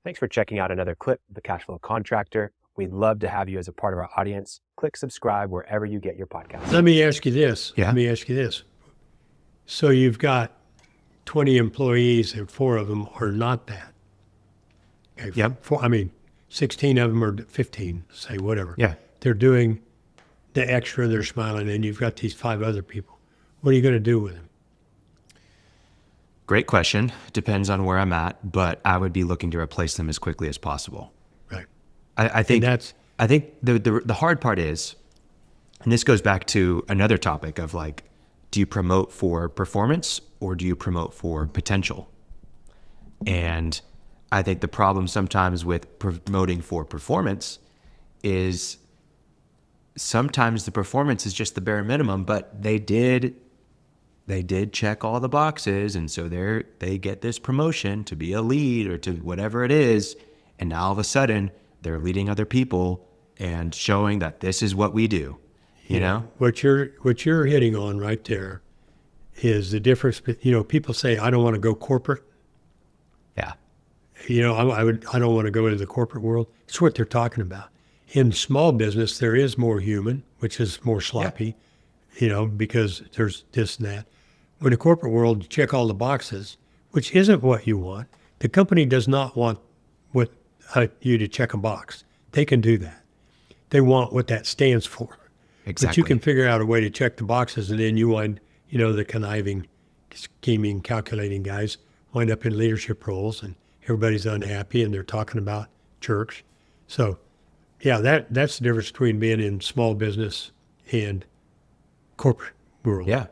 Thanks for checking out another clip of the Cashflow Contractor. We'd love to have you as a part of our audience. Click subscribe wherever you get your podcasts. Let me ask you this. Yeah. Let me ask you this. So you've got 20 employees and 4 of them are not that. Okay, Yep. 16 of them or 15, say whatever. Yeah. They're doing the extra, they're smiling, and you've got these 5 other people. What are you going to do with them? Great question. Depends on where I'm at, but I would be looking to replace them as quickly as possible. Right. I think the hard part is, and this goes back to another topic of like, do you promote for performance or do you promote for potential? And I think the problem sometimes with promoting for performance is sometimes the performance is just the bare minimum, but they did check all the boxes, and so they get this promotion to be a lead or to whatever it is, and now all of a sudden they're leading other people and showing that this is what we do. You know? What you're hitting on right there is the difference. People say, I don't want to go corporate. Yeah. I don't want to go into the corporate world. It's what they're talking about. In small business, there is more human, which is more sloppy, because there's this and that. When the corporate world, you check all the boxes, which isn't what you want. The company does not want you to check a box. They can do that. They want what that stands for. Exactly. But you can figure out a way to check the boxes, and then you wind, the conniving, scheming, calculating guys wind up in leadership roles, and everybody's unhappy, and they're talking about jerks. So, yeah, that's the difference between being in small business and corporate world. Yeah.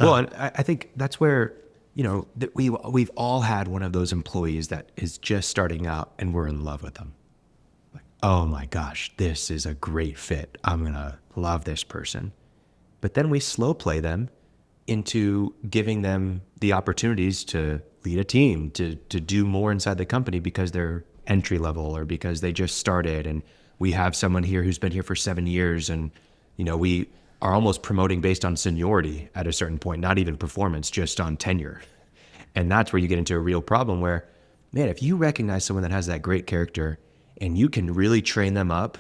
Well, and I think that's where, that we've all had one of those employees that is just starting out and we're in love with them. Like, oh my gosh, this is a great fit. I'm going to love this person. But then we slow play them into giving them the opportunities to lead a team, to do more inside the company because they're entry level or because they just started. And we have someone here who's been here for 7 years, and, we are almost promoting based on seniority at a certain point, not even performance, just on tenure. And that's where you get into a real problem where, man, if you recognize someone that has that great character and you can really train them up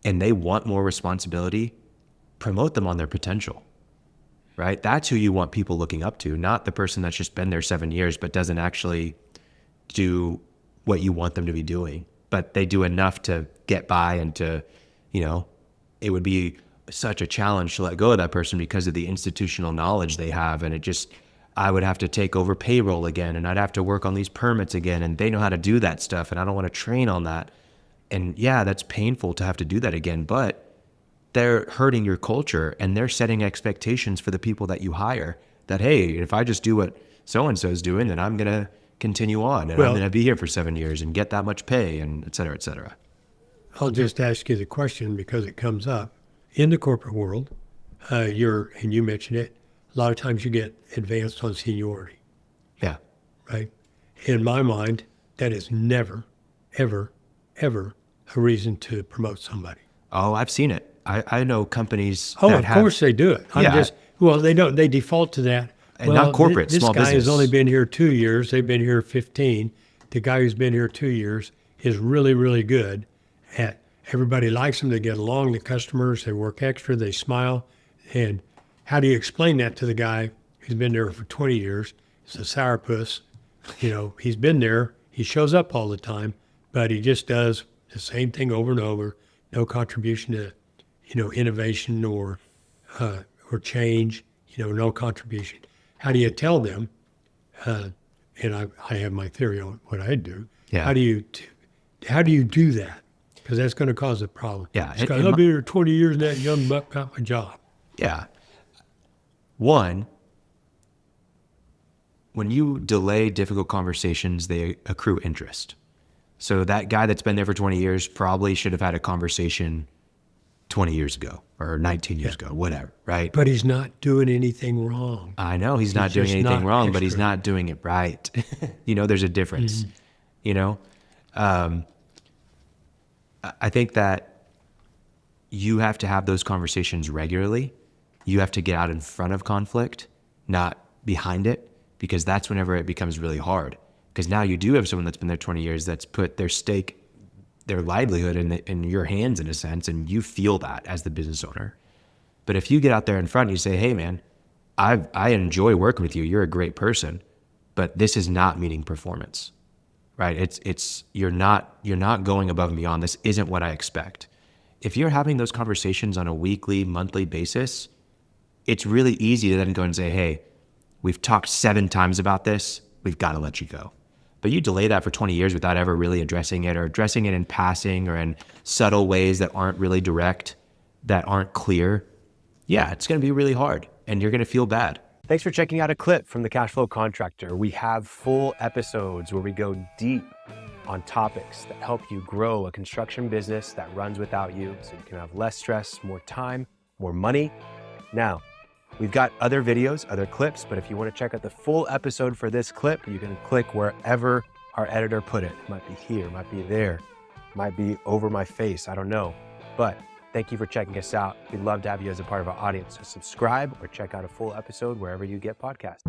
and they want more responsibility, promote them on their potential, right? That's who you want people looking up to, not the person that's just been there 7 years but doesn't actually do what you want them to be doing. But they do enough to get by and to, it would be such a challenge to let go of that person because of the institutional knowledge they have. And I would have to take over payroll again, and I'd have to work on these permits again, and they know how to do that stuff, and I don't want to train on that. And yeah, that's painful to have to do that again, but they're hurting your culture, and they're setting expectations for the people that you hire that, hey, if I just do what so-and-so is doing, then I'm going to continue on, and I'm going to be here for 7 years and get that much pay, and et cetera, et cetera. I'll just ask you the question because it comes up. In the corporate world, and you mentioned it, a lot of times you get advanced on seniority. Yeah. Right? In my mind, that is never, ever, ever a reason to promote somebody. Oh, I've seen it. I know companies of course they do it. They don't. They default to that. And not corporate, small business. This guy has only been here 2 years. They've been here 15. The guy who's been here 2 years is really, really good at. Everybody likes them. They get along. The customers, they work extra. They smile. And how do you explain that to the guy who's been there for 20 years? He's a sourpuss. He's been there. He shows up all the time, but he just does the same thing over and over. No contribution to, innovation or change. No contribution. How do you tell them? And I have my theory on what I do. Yeah. How do you do that? Because that's going to cause a problem. Yeah. I've been here 20 years and that young buck got my job. Yeah. One, when you delay difficult conversations, they accrue interest. So that guy that's been there for 20 years probably should have had a conversation 20 years ago or 19 years ago, whatever, right? But he's not doing anything wrong. I know he's not doing anything wrong, but he's not doing it right. There's a difference, I think that you have to have those conversations regularly. You have to get out in front of conflict, not behind it, because that's whenever it becomes really hard. Because now you do have someone that's been there 20 years that's put their stake, their livelihood in your hands in a sense, and you feel that as the business owner. But if you get out there in front and you say, hey man, I enjoy working with you, you're a great person, but this is not meeting performance, right? It's you're not going above and beyond. This isn't what I expect. If you're having those conversations on a weekly, monthly basis, it's really easy to then go and say, hey, we've talked 7 times about this, we've got to let you go. But you delay that for 20 years without ever really addressing it, or addressing it in passing or in subtle ways that aren't really direct, that aren't clear. Yeah, it's going to be really hard and you're going to feel bad. Thanks for checking out a clip from the Cashflow Contractor. We have full episodes where we go deep on topics that help you grow a construction business that runs without you, so you can have less stress, more time, more money. Now, we've got other videos, other clips, but if you want to check out the full episode for this clip, you can click wherever our editor put it. It might be here, it might be there, it might be over my face, I don't know. But thank you for checking us out. We'd love to have you as a part of our audience. So subscribe or check out a full episode wherever you get podcasts.